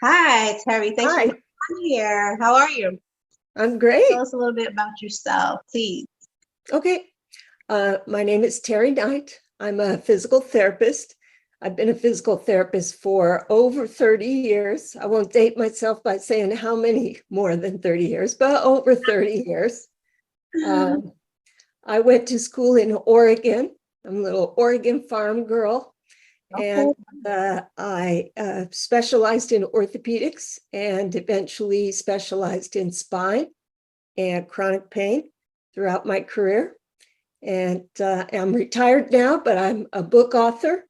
Hi, Terry. Thanks for Hi, being here. How are you? I'm Tell great. us a little bit about yourself, please. Okay. My name is Terri Knight. I'm a physical therapist. I've been a physical therapist for over 30 years. I won't date myself by saying how many more than 30 years, but over 30 years. Um, I went to school in Oregon. I'm a little Oregon farm girl. And Okay. I specialized in orthopedics and eventually specialized in spine and chronic pain throughout my career. And I'm retired now, but I'm a book author,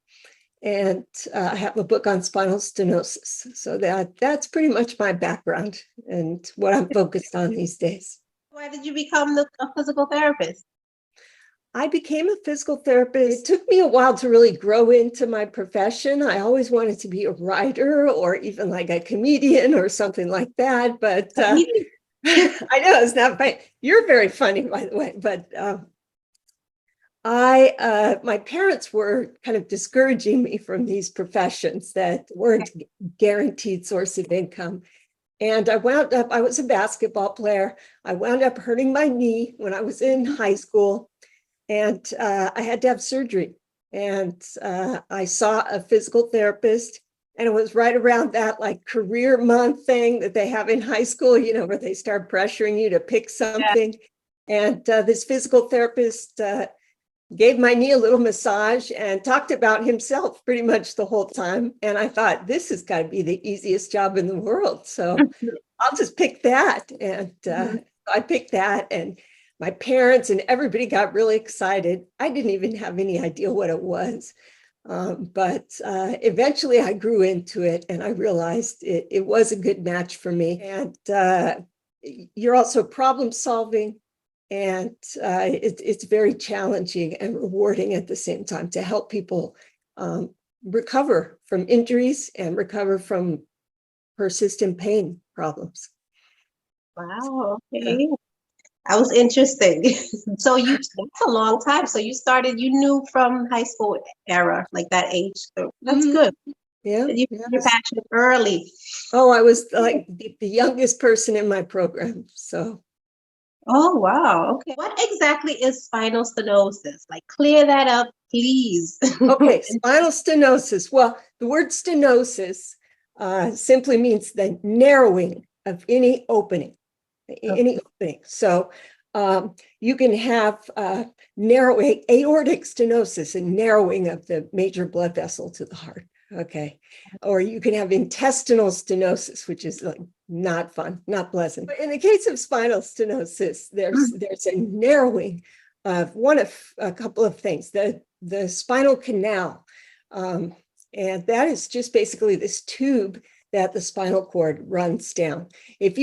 and I have a book on spinal stenosis. So that's pretty much my background and what I'm focused on these days. Why did you become a physical therapist? I became a physical therapist. It took me a while to really grow into my profession. I always wanted to be a writer or even like a comedian or something like that. But I know it's not funny. You're very funny, by the way. But my parents were kind of discouraging me from these professions that weren't guaranteed source of income. And I was a basketball player. I wound up hurting my knee when I was in high school, and I had to have surgery. And I saw a physical therapist, and it was right around that like career month thing that they have in high school, where they start pressuring you to pick something. And this physical therapist gave my knee a little massage and talked about himself pretty much the whole time. And I thought, this has got to be the easiest job in the world. So I'll just pick that. And I picked that. And my parents and everybody got really excited. I didn't even have any idea what it was. But eventually I grew into it and I realized it was a good match for me. And you're also problem solving. And it's very challenging and rewarding at the same time to help people recover from injuries and recover from persistent pain problems. Wow, Yeah. okay. That was interesting. That's a long time. So you knew from high school era, like that age. So that's Mhm. good. Yeah. You found your Yes. passion early. Oh, I was like the youngest person in my program. So, Oh, wow. Okay. What exactly is spinal stenosis? Like, clear that up, please. okay, spinal stenosis. Well, the word stenosis simply means the narrowing of any opening. Any opening. So you can have narrowing aortic stenosis, a narrowing of the major blood vessel to the heart. Okay. Or you can have intestinal stenosis, which is like not fun, not pleasant. But in the case of spinal stenosis, there's a narrowing of one of a couple of things. The spinal canal, and that is just basically this tube that the spinal cord runs down. If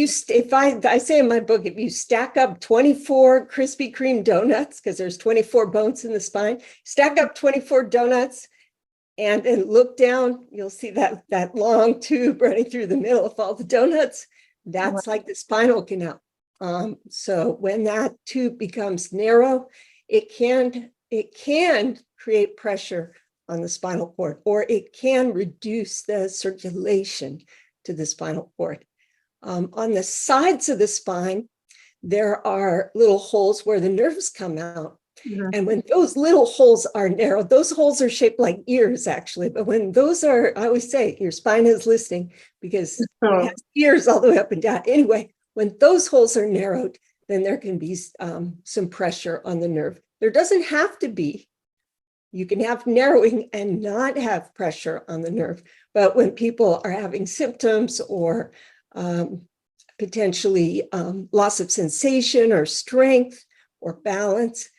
I say in my book, if you stack up 24 Krispy Kreme donuts, because there's 24 bones in the spine, stack up 24 donuts and then look down, you'll see that long tube running through the middle of all the donuts. That's like the spinal canal. So when that tube becomes narrow, it can create pressure on the spinal cord, or it can reduce the circulation to the spinal cord. On the sides of the spine, there are little holes where the nerves come out. And when those little holes are narrow, those holes are shaped like ears, actually. But when those are, I always say, your spine is listening because it has ears all the way up and down. Anyway, when those holes are narrowed, then there can be some pressure on the nerve. There doesn't have to be. You can have narrowing and not have pressure on the nerve. But when people are having symptoms or potentially loss of sensation or strength or balance,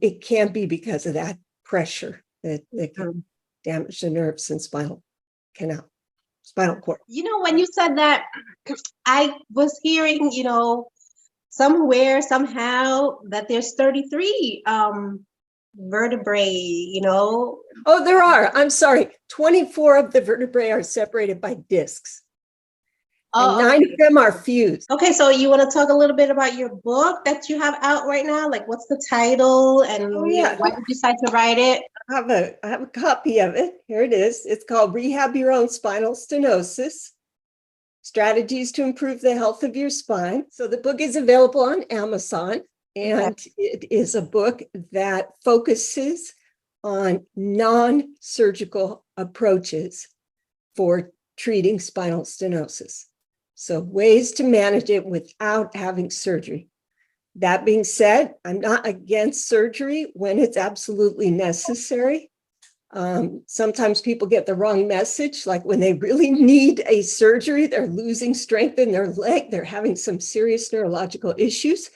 it can be because of that pressure that can damage the nerves and spinal cord. When you said that, I was hearing, somewhere, somehow, that there's 33 vertebrae. Oh, there are. I'm sorry. 24 of the vertebrae are separated by discs. And 9 of them are fused. Okay, so you want to talk a little bit about your book that you have out right now? Like, what's the title and why did you decide to write it? I have a copy of it. Here it is. It's called Rehab Your Own Spinal Stenosis. Strategies to Improve the Health of Your Spine. So the book is available on Amazon, and it is a book that focuses on non-surgical approaches for treating spinal stenosis. So ways to manage it without having surgery. That being said, I'm not against surgery when it's absolutely necessary. Sometimes people get the wrong message, like when they really need a surgery, they're losing strength in their leg, they're having some serious neurological issues.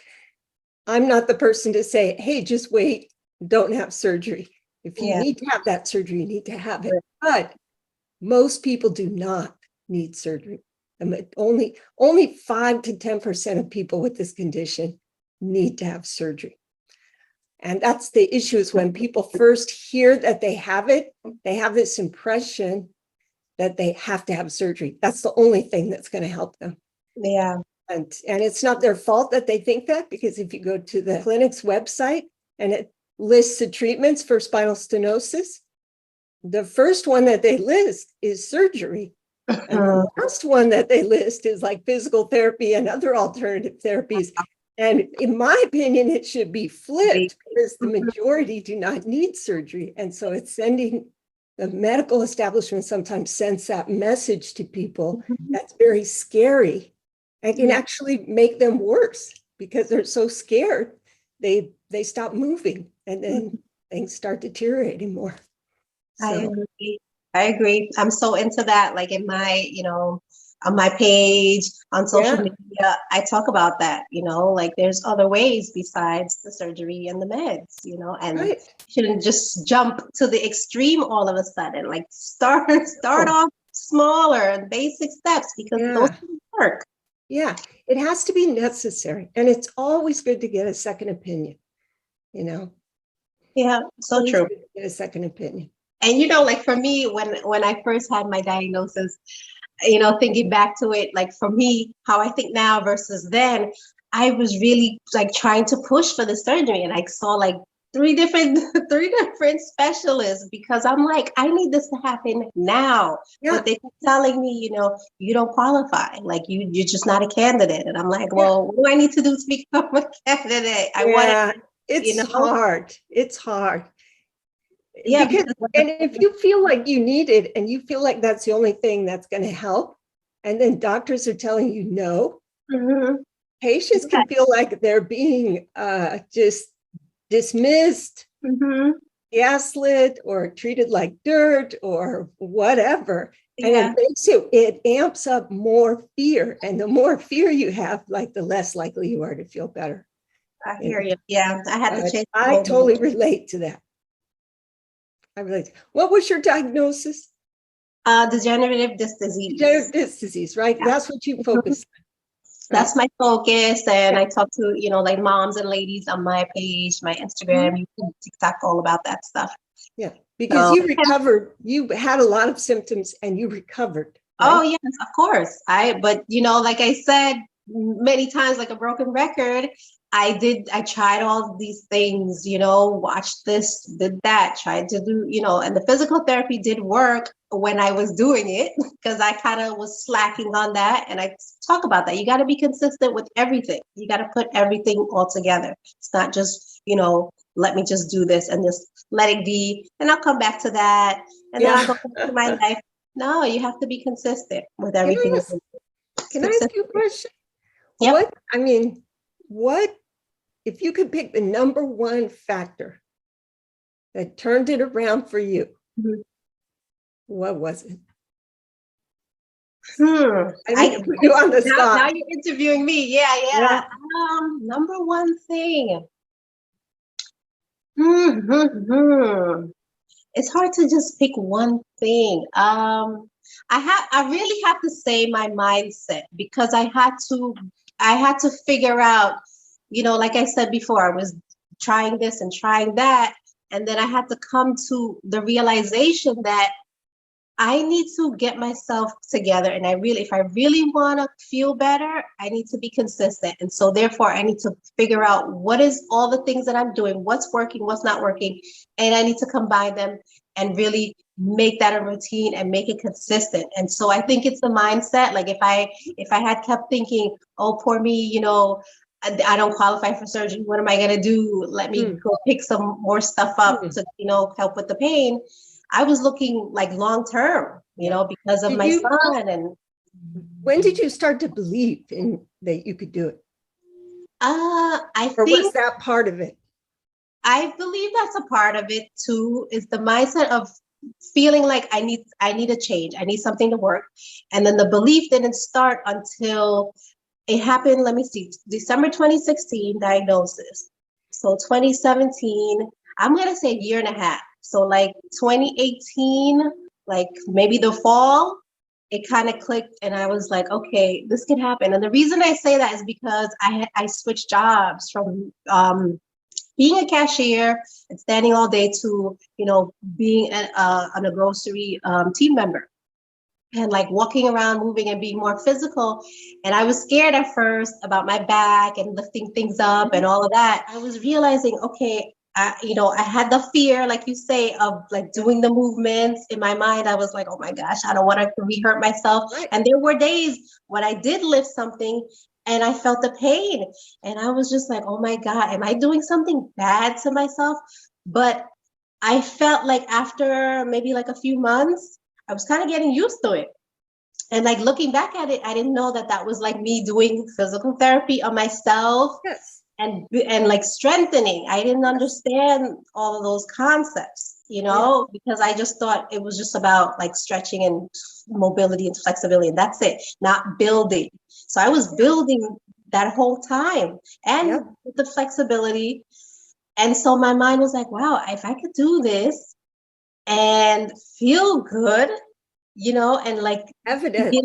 I'm not the person to say, hey, just wait, don't have surgery. If you need to have that surgery, you need to have it. But most people do not need surgery. Only 5 to 10% of people with this condition need to have surgery. And that's the issue, is when people first hear that they have it, they have this impression that they have to have surgery. That's the only thing that's going to help them. Yeah. And it's not their fault that they think that, because if you go to the clinic's website and it lists the treatments for spinal stenosis, the first one that they list is surgery. And the last one that they list is like physical therapy and other alternative therapies. And in my opinion, it should be flipped, because the majority do not need surgery. And so it's sending, the medical establishment sometimes sends that message to people that's very scary and can actually make them worse, because they're so scared, they stop moving, and then things start deteriorating more. So. I agree. I'm so into that. Like in my, on my page, on social media, I talk about that, like there's other ways besides the surgery and the meds, and you shouldn't just jump to the extreme all of a sudden. Like start off smaller and basic steps, because those can work. Yeah, it has to be necessary. And it's always good to get a second opinion, Yeah, so true. Get a second opinion. And, like for me, when I first had my diagnosis, thinking back to it, like for me, how I think now versus then, I was really like trying to push for the surgery. And I saw like three different specialists, because I'm like, I need this to happen now. But they keep telling me, you don't qualify. Like you're just not a candidate. And I'm like, well, what do I need to do to become a candidate? It's hard. It's hard. Yeah, because and if you feel like you need it and you feel like that's the only thing that's going to help, and then doctors are telling you no, patients can feel like they're being just dismissed, gaslit, or treated like dirt or whatever. And it amps up more fear. And the more fear you have, like the less likely you are to feel better. I hear you. Yeah, I had to change. I totally relate to that. What was your diagnosis? Degenerative disc disease. Degenerative disc disease, right? Yeah. That's what you focus on. That's my focus. And I talk to, like moms and ladies on my page, my Instagram, YouTube, TikTok, all about that stuff. Yeah, because you recovered, you had a lot of symptoms and you recovered. Right? Oh, yes, of course. But like I said, many times, like a broken record, I tried all these things, watched this, did that, tried to do, and the physical therapy did work when I was doing it, because I kind of was slacking on that. And I talk about that. You got to be consistent with everything. You got to put everything all together. It's not just, let me just do this and just let it be. And I'll come back to that. And then I'll go back to my life. No, you have to be consistent with everything. Can I ask you a question? Yep. What, if you could pick the number one factor that turned it around for you, what was it? I put you on the spot. Now you're interviewing me. Yeah. Number one thing. It's hard to just pick one thing. I really have to say my mindset, because I had to figure out, like I said before, I was trying this and trying that. And then I had to come to the realization that I need to get myself together. And if I really want to feel better, I need to be consistent. And so therefore I need to figure out what is all the things that I'm doing, what's working, what's not working. And I need to combine them and really, make that a routine and make it consistent. And so I think it's the mindset. Like if I had kept thinking, oh, poor me, you know, I don't qualify for surgery. What am I going to do? Let me go pick some more stuff up to, you know, help with the pain. I was looking like long term, you know, because of my son. And when did you start to believe in that you could do it? Or was that part of it? I believe that's a part of it too, is the mindset of feeling like I need a change. I need something to work. And then the belief didn't start until it happened. Let me see, December 2016 diagnosis. So 2017, I'm going to say a year and a half. So like 2018, like maybe the fall, it kind of clicked and I was like, okay, this could happen. And the reason I say that is because I switched jobs from being a cashier and standing all day to, you know, being on a grocery team member and like walking around, moving and being more physical. And I was scared at first about my back and lifting things up and all of that. I was realizing, okay, you know, I had the fear, like you say, of like doing the movements in my mind. I was like, oh my gosh, I don't want to re-hurt myself. Right. And there were days when I did lift something and I felt the pain. And I was just like, oh my God, am I doing something bad to myself? But I felt like after maybe like a few months, I was kind of getting used to it. And like looking back at it, I didn't know that that was like me doing physical therapy on myself. Yes. And like strengthening. I didn't understand all of those concepts, you know, because I just thought it was just about like stretching and mobility and flexibility, and that's it, not building. So I was building that whole time and with the flexibility. And so my mind was like, wow, if I could do this and feel good, you know, and like evidence.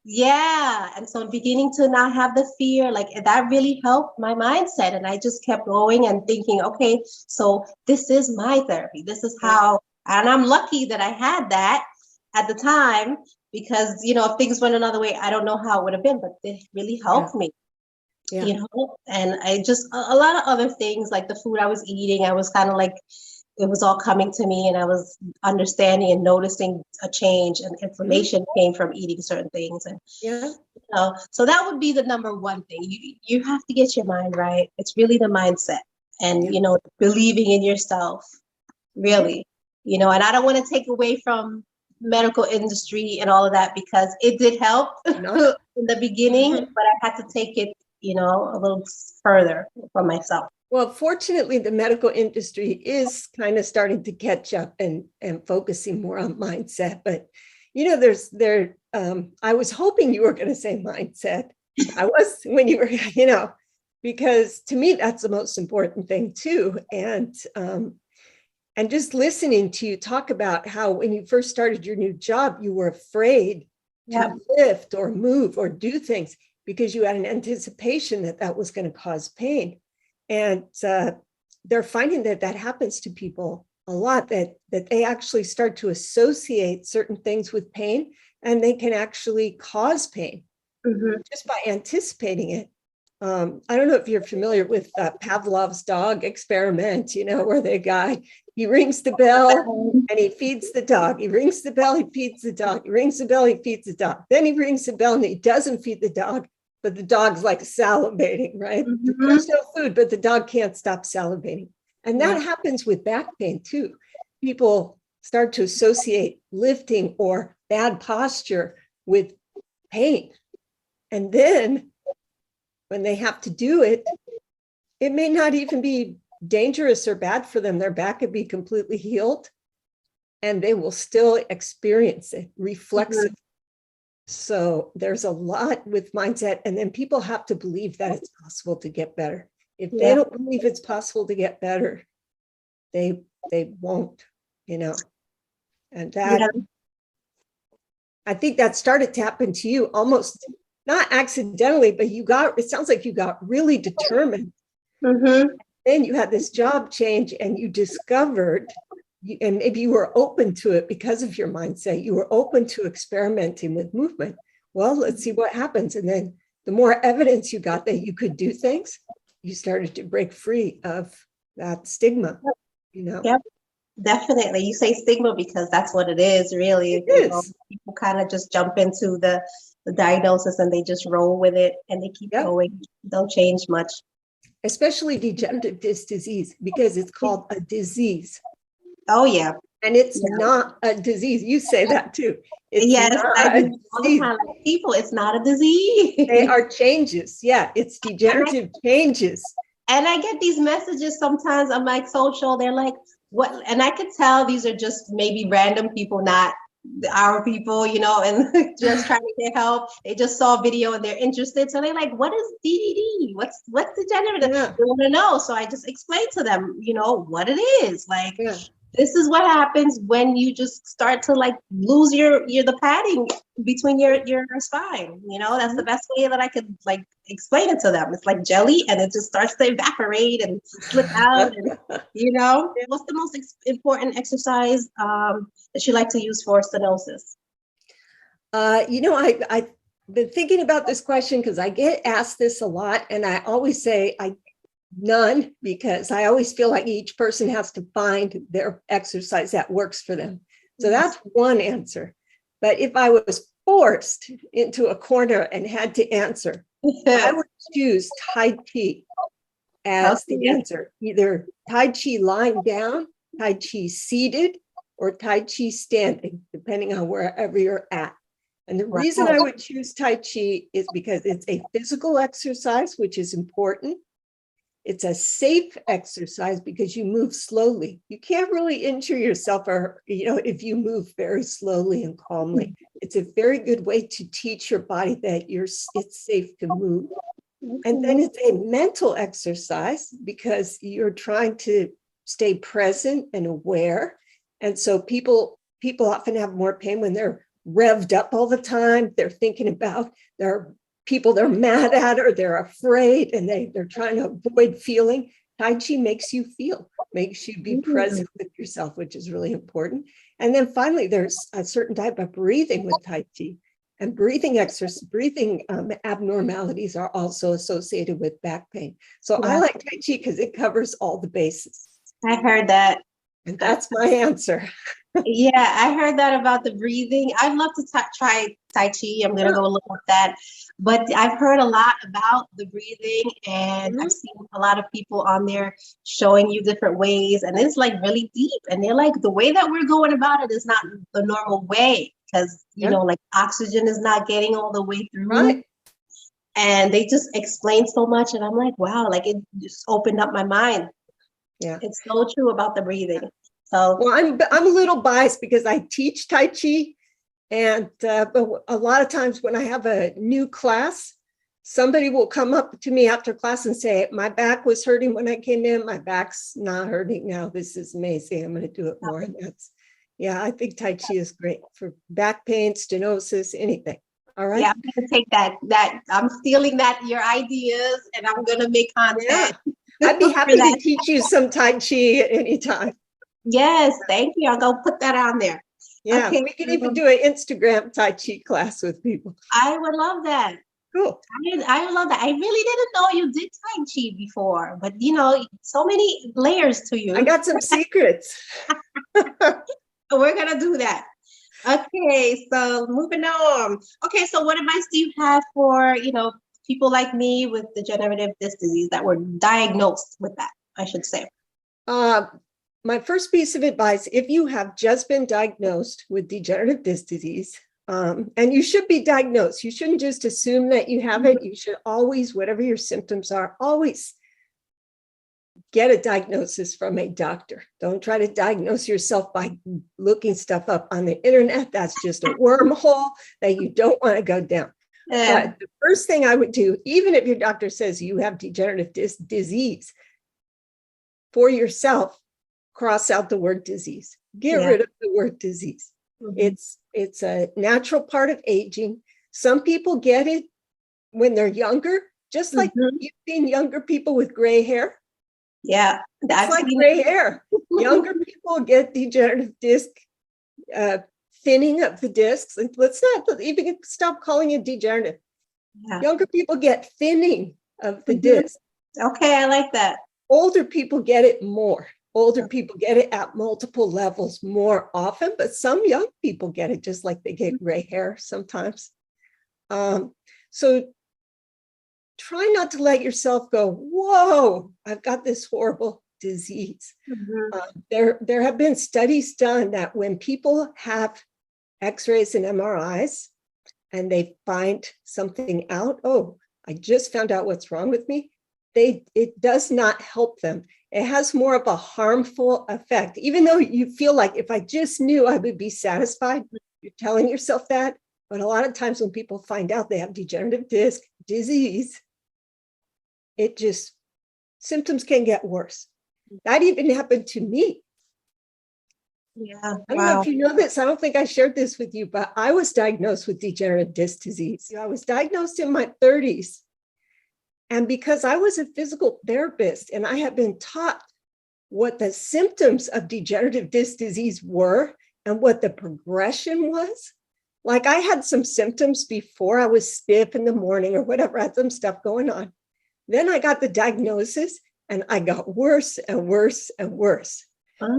And so beginning to not have the fear, like that really helped my mindset. And I just kept going and thinking, okay, so this is my therapy. This is how, and I'm lucky that I had that at the time because, you know, if things went another way, I don't know how it would have been, but it really helped me. You know, and I just, a lot of other things like the food I was eating, I was kind of like, it was all coming to me and I was understanding and noticing a change, and inflammation came from eating certain things. And you know, so that would be the number one thing. You have to get your mind right. It's really the mindset and, you know, believing in yourself, really, you know, and I don't want to take away from medical industry and all of that because it did help in the beginning, but I had to take it, you know, a little further for myself. Well, fortunately, the medical industry is kind of starting to catch up and focusing more on mindset. But, you know, I was hoping you were going to say mindset. I was when you were, you know, because to me, that's the most important thing too. And just listening to you talk about how when you first started your new job, you were afraid to lift or move or do things because you had an anticipation that that was going to cause pain. And they're finding that happens to people a lot, that they actually start to associate certain things with pain, and they can actually cause pain just by anticipating it. I don't know if you're familiar with Pavlov's dog experiment, you know, where the guy, he rings the bell and he feeds the dog. He rings the bell, he feeds the dog. He rings the bell, he feeds the dog. Then he rings the bell and he doesn't feed the dog. But the dog's like salivating, right? There's no food, but the dog can't stop salivating. And that happens with back pain too. People start to associate lifting or bad posture with pain. And then when they have to do it, it may not even be dangerous or bad for them. Their back could be completely healed and they will still experience it reflexively. So there's a lot with mindset, and then people have to believe that it's possible to get better. If they don't believe it's possible to get better, they won't, you know. And that I think that started to happen to you almost not accidentally, but it sounds like you got really determined. Then you had this job change and you discovered, and maybe you were open to it because of your mindset. You were open to experimenting with movement. Well, let's see what happens. And then the more evidence you got that you could do things, you started to break free of that stigma, you know? Definitely. You say stigma because that's what it is, really. It You know, is. people kind of just jump into the diagnosis and they just roll with it and they keep Yep. going. Don't change much. Especially degenerative disc disease, because it's called a disease. Oh, yeah. And it's Yeah. not a disease. You say that too. It's Yes, I not a do all the disease. time. Like, people, it's not a disease. They are changes. Yeah, it's degenerative changes. And I get these messages sometimes on my social. They're like, what? And I could tell these are just maybe random people, not our people, you know, and just trying to get help. They just saw a video and they're interested. So they're like, what is DDD? What's degenerative? Yeah, They want to know. So I just explain to them, you know, what it is. Like, yeah. this is what happens when you just start to like lose your the padding between your spine. You know, that's the best way that I could like explain it to them. It's like jelly and it just starts to evaporate and slip out. And you know, what's the most important exercise that you like to use for stenosis? You know, I've been thinking about this question because I get asked this a lot, and I always say none, because I always feel like each person has to find their exercise that works for them. So that's one answer. But if I was forced into a corner and had to answer, I would choose Tai Chi as the answer. Either Tai Chi lying down, Tai Chi seated, or Tai Chi standing, depending on wherever you're at. And the reason I would choose Tai Chi is because it's a physical exercise, which is important. It's a safe exercise because you move slowly. You can't really injure yourself, or, you know, if you move very slowly and calmly. It's a very good way to teach your body that it's safe to move. And then it's a mental exercise because you're trying to stay present and aware. And so people often have more pain when they're revved up all the time. They're thinking about their people they're mad at, or they're afraid, and they're trying to avoid feeling. Tai Chi makes you feel, makes you be present with yourself, which is really important. And then finally, there's a certain type of breathing with Tai Chi. And breathing abnormalities are also associated with back pain. So I like Tai Chi because it covers all the bases. I heard that. And that's my answer. Yeah, I heard that about the breathing. I'd love to try Tai Chi. I'm going to go look at that. But I've heard a lot about the breathing, and I've seen a lot of people on there showing you different ways. And it's like really deep. And they're like, the way that we're going about it is not the normal way because, you know, like oxygen is not getting all the way through. Right. And they just explain so much. And I'm like, wow, like it just opened up my mind. Yeah. It's so true about the breathing. So, well, I'm a little biased because I teach Tai Chi, and but a lot of times when I have a new class, somebody will come up to me after class and say, my back was hurting when I came in, my back's not hurting now. This is amazing. I'm going to do it more. And I think Tai Chi is great for back pain, stenosis, anything. All right. Yeah, I'm going to take that. I'm stealing your ideas, and I'm going to make content. Yeah. I'd be happy to teach you some Tai Chi at any time. Yes, thank you. I'll go put that on there. Yeah, okay. We can even do an Instagram Tai Chi class with people. I would love that. Cool. I would love that. I really didn't know you did Tai Chi before, but you know, so many layers to you. I got some secrets. We're going to do that. Okay, so moving on. Okay, so what advice do you have for, you know, people like me with degenerative disc disease that were diagnosed with that, I should say? My first piece of advice, if you have just been diagnosed with degenerative disc disease, and you should be diagnosed, you shouldn't just assume that you have it. You should always, whatever your symptoms are, always get a diagnosis from a doctor. Don't try to diagnose yourself by looking stuff up on the internet. That's just a wormhole that you don't want to go down. But the first thing I would do, even if your doctor says you have degenerative disc disease, for yourself, cross out the word disease. Get rid of the word disease. It's a natural part of aging. Some people get it when they're younger, just like you've seen younger people with gray hair. Yeah, that's like gray hair. Younger people get degenerative disc, thinning of the discs. Let's not even stop calling it degenerative. Yeah. Younger people get thinning of the disc. Okay, I like that. Older people get it more. Older people get it at multiple levels more often, but some young people get it just like they get gray hair sometimes. So try not to let yourself go, whoa, I've got this horrible disease. There have been studies done that when people have x-rays and MRIs and they find something out, oh, I just found out what's wrong with me, it does not help them. It has more of a harmful effect. Even though you feel like if I just knew I would be satisfied, you're telling yourself that. But a lot of times when people find out they have degenerative disc disease, symptoms can get worse. That even happened to me. Yeah. I don't know if you know this. I don't think I shared this with you, but I was diagnosed with degenerative disc disease. I was diagnosed in my 30s. And because I was a physical therapist and I had been taught what the symptoms of degenerative disc disease were and what the progression was, like I had some symptoms before I was stiff in the morning or whatever, I had some stuff going on. Then I got the diagnosis and I got worse and worse and worse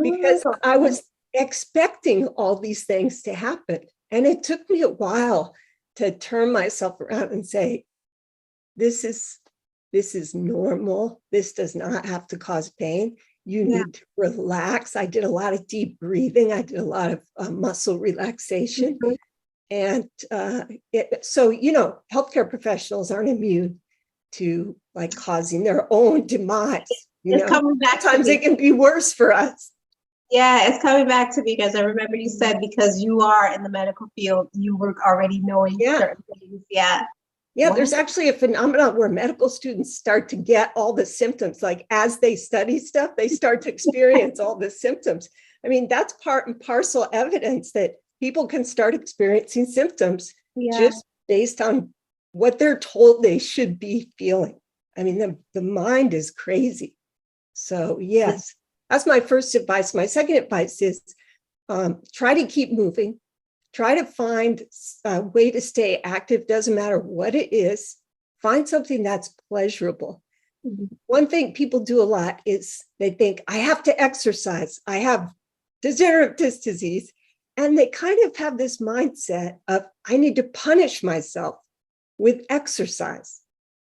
because I was expecting all these things to happen. And it took me a while to turn myself around and say, this is normal. This does not have to cause pain. You need to relax. I did a lot of deep breathing. I did a lot of muscle relaxation. And so, healthcare professionals aren't immune to like causing their own demise. Coming back. Sometimes it can be worse for us. Yeah, it's coming back to me because I remember you said because you are in the medical field, you were already knowing certain things. Yeah. Yeah, there's actually a phenomenon where medical students start to get all the symptoms. Like as they study stuff, they start to experience all the symptoms. I mean, that's part and parcel evidence that people can start experiencing symptoms just based on what they're told they should be feeling. I mean, the mind is crazy. So yes, that's my first advice. My second advice is try to keep moving. Try to find a way to stay active, doesn't matter what it is. Find something that's pleasurable. One thing people do a lot is they think, I have to exercise. I have degenerative disc disease. And they kind of have this mindset of, I need to punish myself with exercise.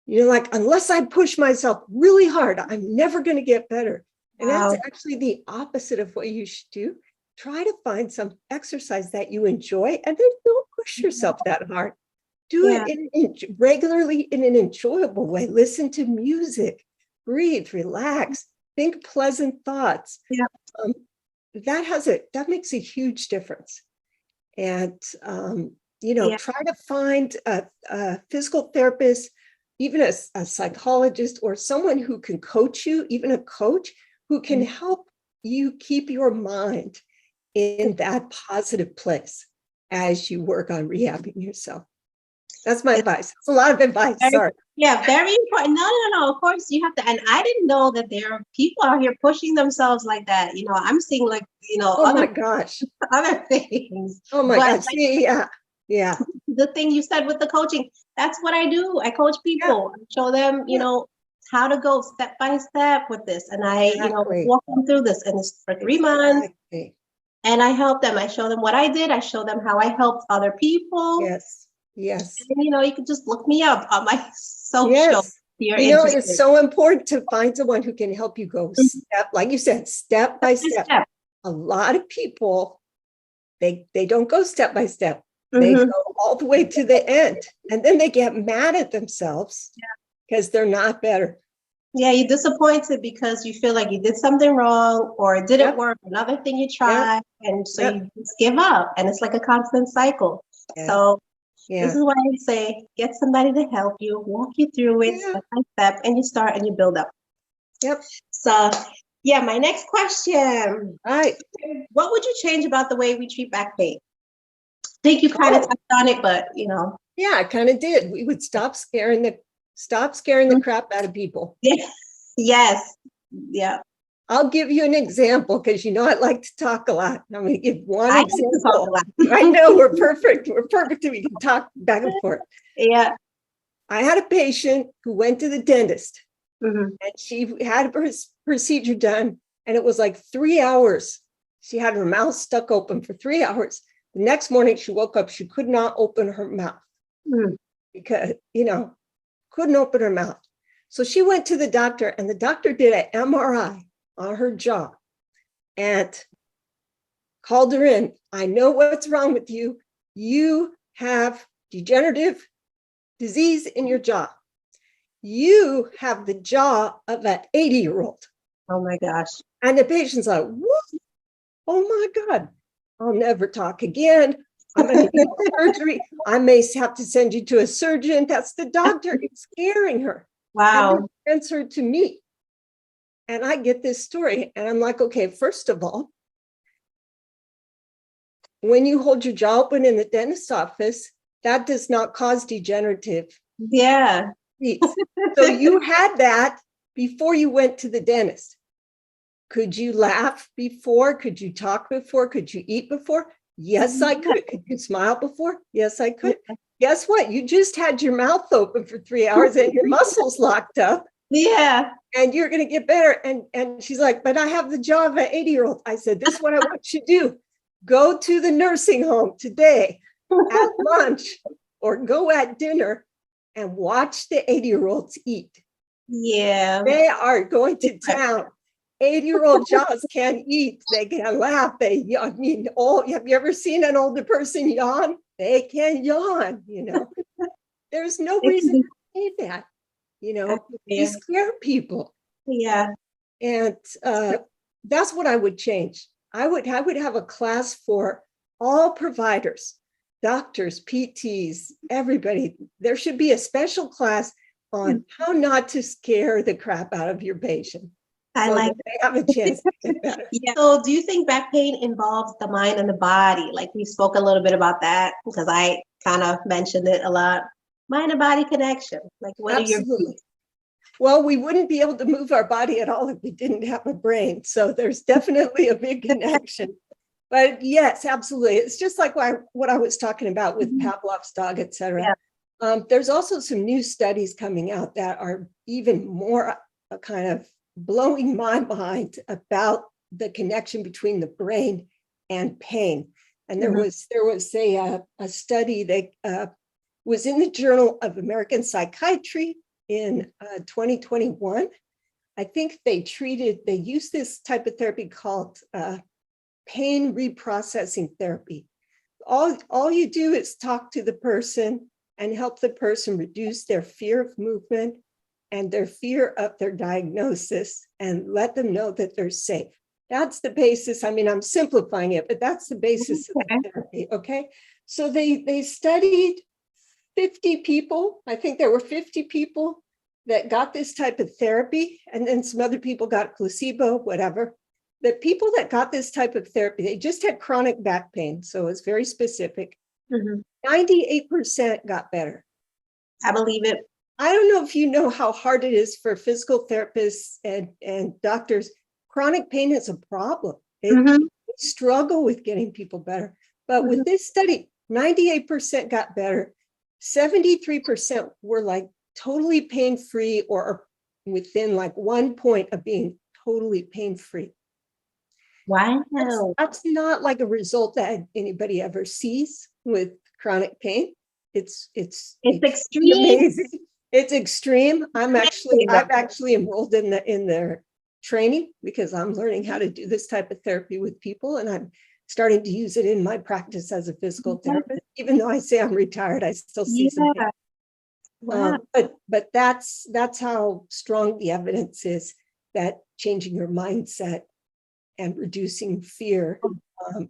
Like, unless I push myself really hard, I'm never going to get better. And that's actually the opposite of what you should do. Try to find some exercise that you enjoy and then don't push yourself that hard. Do it regularly in an enjoyable way. Listen to music, breathe, relax, think pleasant thoughts. That makes a huge difference. And, try to find a physical therapist, even a psychologist or someone who can coach you, even a coach who can help you keep your mind in that positive place as you work on rehabbing yourself. That's my advice. It's a lot of advice. Sorry. Yeah, very important. No. Of course, you have to. And I didn't know that there are people out here pushing themselves like that. I'm seeing oh my gosh, other things. Oh my gosh. Yeah. The thing you said with the coaching, that's what I do. I coach people. I show them, how to go step by step with this. And I, walk them through this. And it's for 3 months. And I help them. I show them what I did. I show them how I helped other people. Yes. And, you can just look me up on my social. It's so important to find someone who can help you go step, like you said, step by step. A lot of people, they don't go step by step. They go all the way to the end. And then they get mad at themselves because they're not better. Yeah, you're disappointed because you feel like you did something wrong or it didn't work. Another thing you tried. And so you just give up. And it's like a constant cycle. So this is why I say, get somebody to help you, walk you through it step by step, and you start and you build up. So, my next question. Right. What would you change about the way we treat back pain? I think you kind of touched on it, but Yeah, I kind of did. We would stop scaring the crap out of people. Yes. Yeah. I'll give you an example because I like to talk a lot. I'm going to give one example. I know we're perfect. We're perfect. We can talk back and forth. Yeah. I had a patient who went to the dentist and she had her procedure done And it was like 3 hours. She had her mouth stuck open for 3 hours. The next morning she woke up, she could not open her mouth because, couldn't open her mouth. So she went to the doctor, and the doctor did an MRI on her jaw and called her in. I know what's wrong with you. You have degenerative disease in your jaw. You have the jaw of an 80-year-old. Oh my gosh. And the patient's like, what? Oh my God, I'll never talk again. I'm going to need surgery. I may have to send you to a surgeon. That's the doctor. It's scaring her. Wow. And he sends her to me. And I get this story. And I'm like, okay, first of all, when you hold your jaw open in the dentist's office, that does not cause degenerative. Yeah. So you had that before you went to the dentist. Could you laugh before? Could you talk before? Could you eat before? Yes, I could. Could you smile before? Yes, I could. Guess what? You just had your mouth open for 3 hours and your muscles locked up. Yeah. And you're going to get better. And she's like, but I have the jaw of an 80-year-old. I said, this is what I want you to do. Go to the nursing home today at lunch or go at dinner and watch the 80-year-olds eat. Yeah. They are going to town. 80-year-old jaws can eat. They can laugh. Have you ever seen an older person yawn? They can yawn, There's no reason to say that, You scare people. Yeah. And that's what I would change. I would have a class for all providers, doctors, PTs, everybody. There should be a special class on how not to scare the crap out of your patient. I like they have a chance to get better. Yeah. So do you think back pain involves the mind and the body? Like we spoke a little bit about that because I kind of mentioned it a lot. Mind and body connection. Like what Absolutely. are your views? Well, we wouldn't be able to move our body at all if we didn't have a brain. So there's definitely a big connection. But yes, absolutely. It's just like what I was talking about with Pavlov's dog, et cetera. Yeah. There's also some new studies coming out that are even more kind of blowing my mind about the connection between the brain and pain. And there was a study that was in the Journal of American Psychiatry in 2021. I think they used this type of therapy called pain reprocessing therapy. All you do is talk to the person and help the person reduce their fear of movement and their fear of their diagnosis and let them know that they're safe. That's the basis. I mean, I'm simplifying it, but that's the basis of the therapy, okay? So they studied 50 people. I think there were 50 people that got this type of therapy, and then some other people got placebo, whatever. The people that got this type of therapy, they just had chronic back pain, so it's very specific. 98% got better. I believe it. I don't know if you know how hard it is for physical therapists and doctors. Chronic pain is a problem. They struggle with getting people better. But with this study, 98% got better. 73% were like totally pain-free or within like 1 point of being totally pain-free. Wow. That's not like a result that anybody ever sees with chronic pain. It's extreme. Amazing. It's extreme. I'm actually enrolled in their training because I'm learning how to do this type of therapy with people, and I'm starting to use it in my practice as a physical therapist. Even though I say I'm retired, I still see some pain. Wow. But that's how strong the evidence is that changing your mindset and reducing fear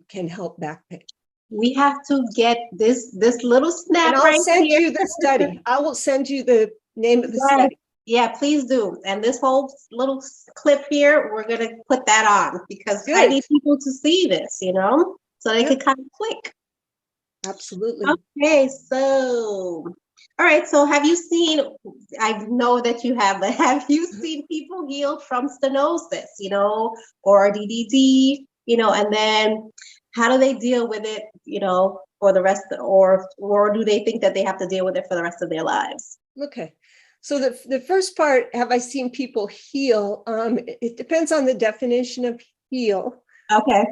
can help back pain. We have to get this little snap. And I'll send you the study. I will send you the name of the study. Yeah, please do. And this whole little clip here, we're going to put that on because I need people to see this, so they can kind of click. Absolutely. Okay, so, all right. So have you seen, I know that you have, but have you seen people healed from stenosis, or DDD, and then how do they deal with it, for the rest, or do they think that they have to deal with it for the rest of their lives? Okay. So the first part, have I seen people heal? It depends on the definition of heal. Okay.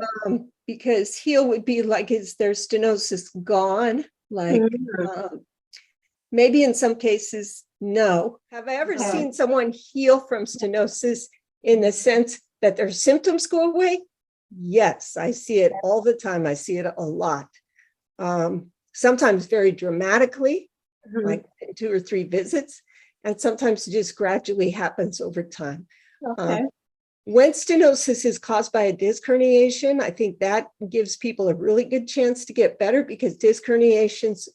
Because heal would be like, is their stenosis gone? Like, maybe in some cases, no. Have I ever seen someone heal from stenosis in the sense that their symptoms go away? Yes, I see it all the time. I see it a lot. Sometimes very dramatically, like 2 or 3 visits, and sometimes it just gradually happens over time. Okay. When stenosis is caused by a disc herniation, I think that gives people a really good chance to get better, because disc herniations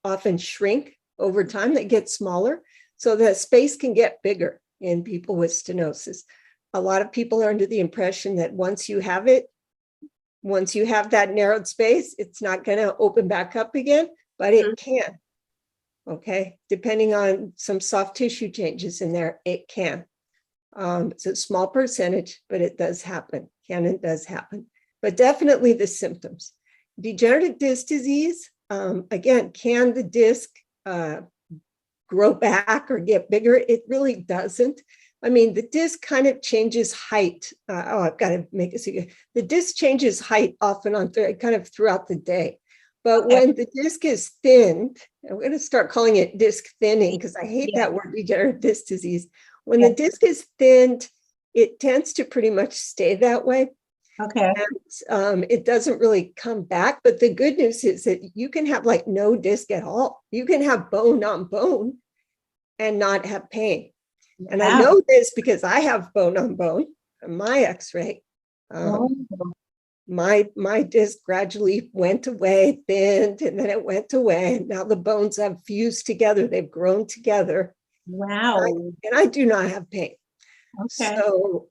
often shrink over time. They get smaller, so the space can get bigger in people with stenosis. A lot of people are under the impression that once you have that narrowed space, it's not going to open back up again, but it can. Okay, depending on some soft tissue changes in there, it can. It's a small percentage, but it does happen. It does happen. But definitely the symptoms. Degenerative disc disease, again, can the disc grow back or get bigger? It really doesn't. I mean, the disc kind of changes height. I've got to make it so the disc changes height often on kind of throughout the day. But when the disc is thinned, I'm going to start calling it disc thinning, because I hate that word, degenerative disc disease. When the disc is thinned, it tends to pretty much stay that way. Okay. And it doesn't really come back. But the good news is that you can have like no disc at all. You can have bone on bone and not have pain. And I know this because I have bone on bone on my x-ray. My disc gradually went away, thinned, and then it went away. And now the bones have fused together. They've grown together. Wow. And I do not have pain. Okay. So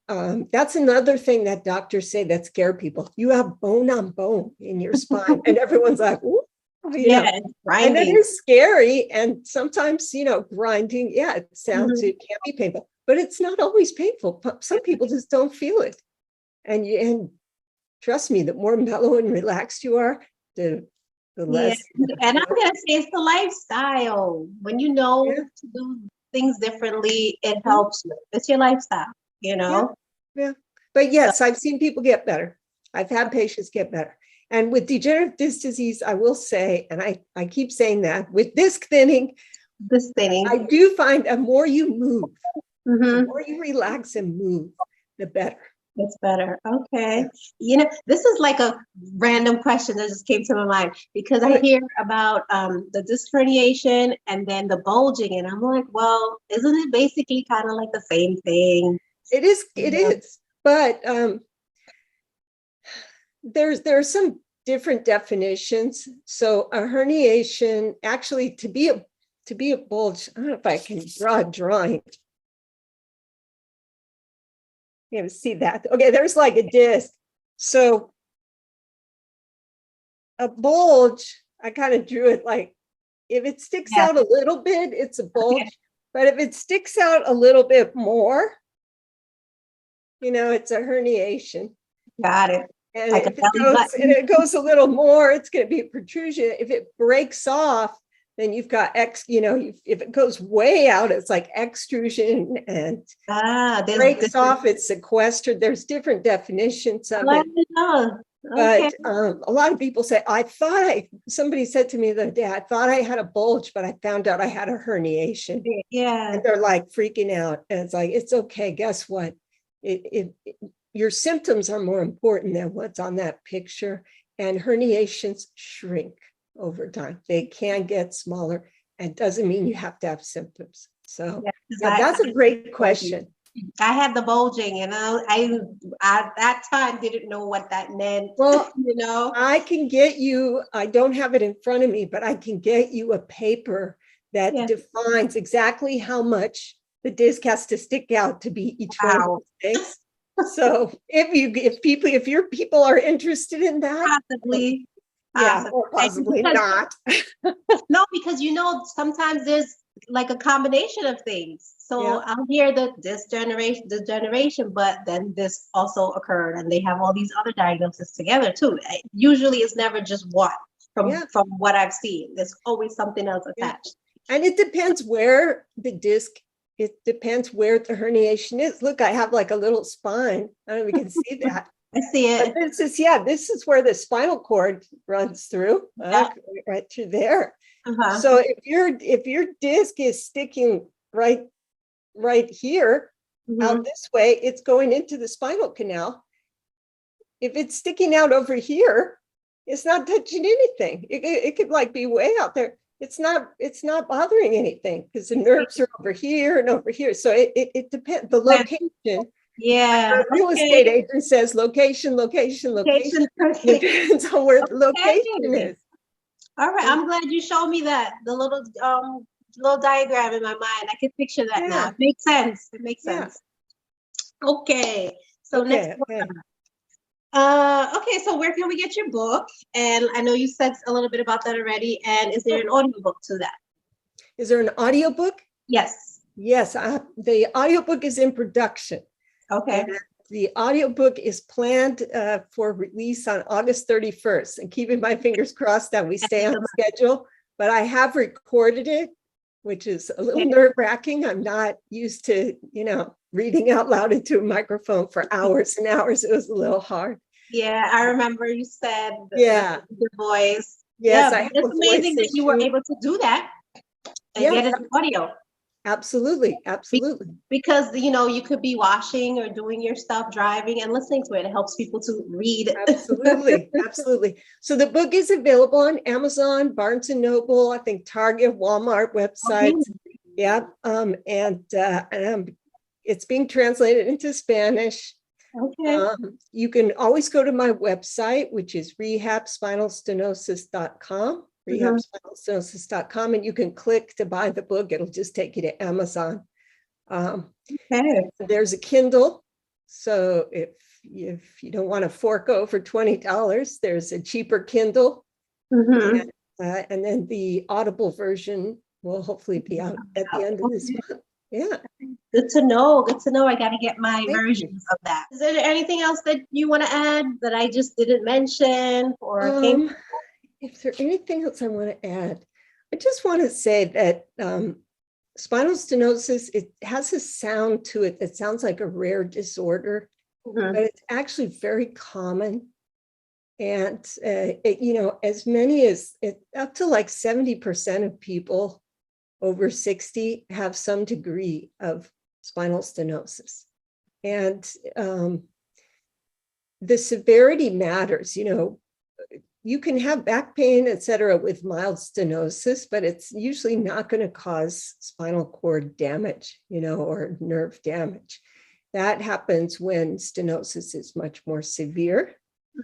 that's another thing that doctors say that scare people. You have bone on bone in your spine. And everyone's like, ooh, you know. And it is scary. And sometimes, grinding, it sounds, it can be painful, but it's not always painful. Some people just don't feel it. And trust me, the more mellow and relaxed you are, the less. And I'm going to say it's the lifestyle. When you know to do things differently, it helps you. It's your lifestyle, Yeah. But yes, I've seen people get better. I've had patients get better. And with degenerative disc disease, I will say, and I keep saying that, with disc thinning, I do find the more you move, the more you relax and move, the better. It's better. Okay. This is like a random question that just came to my mind, because I hear about the disc herniation and then the bulging, and I'm like, well, isn't it basically kind of like the same thing? It is. It is. But there are some different definitions. So a herniation, actually, to be a bulge, I don't know if I can draw a drawing. You see that? Okay, there's like a disc. So a bulge, I kind of drew it like, if it sticks out a little bit, it's a bulge. Okay. But if it sticks out a little bit more, it's a herniation. Got it. And if it goes a little more, it's going to be a protrusion. If it breaks off, then you've got if it goes way out, it's like extrusion, and breaks off, it's sequestered. There's different definitions of it. But a lot of people say, somebody said to me the other day, I thought I had a bulge, but I found out I had a herniation. Yeah. And they're like freaking out. And it's like, it's okay. Guess what? Your symptoms are more important than what's on that picture. And herniations shrink over time. They can get smaller, and doesn't mean you have to have symptoms. So that's a great question. I had the bulging, and I at that time didn't know what that meant. Well, I can get you, I don't have it in front of me, but I can get you a paper that defines exactly how much the disc has to stick out to be each one of those things. So if your people are interested in that, possibly. Or possibly not. No, because sometimes there's like a combination of things. So I'll hear the degeneration, but then this also occurred, and they have all these other diagnoses together too. Usually, it's never just one. From what I've seen, there's always something else attached. And it depends where the disc, it depends where the herniation is. Look, I have like a little spine. I don't know if you can see that. I see But it. this is where the spinal cord runs through, Yeah. right through there. Uh-huh. So if your disc is sticking right here, out this way, it's going into the spinal canal. If it's sticking out over here, it's not touching anything. It could like be way out there. It's not bothering anything because the nerves are over here and over here. So it depends. The location. Yeah. The real estate agent says location. It depends on where the location is. All right. I'm glad you showed me that. The little diagram in my mind. I can picture that now. It makes sense. It makes sense. Okay. So next one. Okay, so where can we get your book? And I know you said a little bit about that already. And is there an audiobook to that? Is there an audiobook? Yes. Yes, the audiobook is in production. Okay. And the audiobook is planned for release on August 31st. And keeping my fingers crossed that we stay on schedule. But I have recorded it, which is a little nerve-wracking. I'm not used to, reading out loud into a microphone for hours and hours. It was a little hard. Yeah, I remember you said the voice. Yes, it's amazing that you were able to do that and get it in audio. Absolutely. Because you could be washing or doing your stuff, driving and listening to it. It helps people to read. Absolutely. So the book is available on Amazon, Barnes and Noble, I think Target, Walmart websites. Yeah. And it's being translated into Spanish. Okay. You can always go to my website, which is rehabspinalstenosis.com, rehabspinalstenosis.com, and you can click to buy the book. It'll just take you to Amazon. There's a Kindle. So if you don't want to fork over $20, there's a cheaper Kindle. And then the Audible version will hopefully be out at the end of this month. Yeah. Good to know. I got to get my versions of that. Is there anything else that you want to add that I just didn't mention if there's anything else I want to add, I just want to say that spinal stenosis, it has a sound to it that sounds like a rare disorder, but it's actually very common. And, as many as up to like 70% of people over 60 have some degree of spinal stenosis. And the severity matters. You can have back pain, et cetera, with mild stenosis, but it's usually not going to cause spinal cord damage, or nerve damage. That happens when stenosis is much more severe.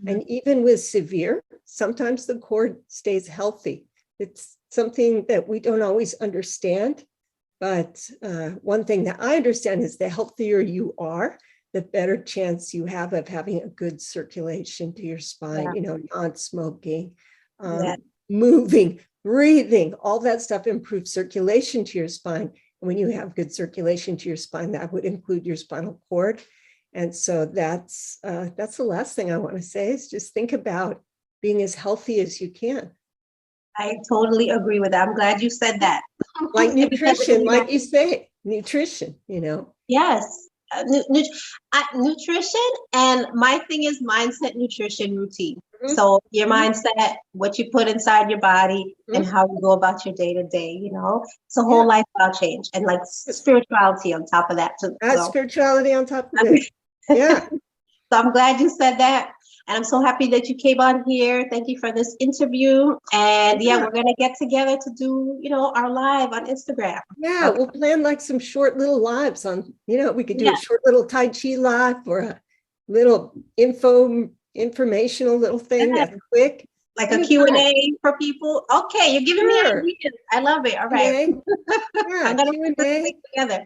And even with severe, sometimes the cord stays healthy. It's something that we don't always understand. But one thing that I understand is the healthier you are, the better chance you have of having a good circulation to your spine, non-smoking, moving, breathing, all that stuff improves circulation to your spine. And when you have good circulation to your spine, that would include your spinal cord. And so that's the last thing I want to say is just think about being as healthy as you can. I totally agree with that. I'm glad you said that. Like nutrition, like you say, nutrition, Yes. Nutrition, and my thing is mindset, nutrition, routine. So your mindset, what you put inside your body, and how you go about your day to day, it's a whole lifestyle change, and like spirituality on top of that too. Spirituality on top of it. Yeah. So I'm glad you said that. And I'm so happy that you came on here. Thank you for this interview. And we're going to get together to do, our live on Instagram. Yeah, we'll plan like some short little lives on, we could do a short little Tai Chi live or a little informational little thing that's quick. Like a Q&A for people. Okay, you're giving me ideas. I love it. All right. I'm going to put this together.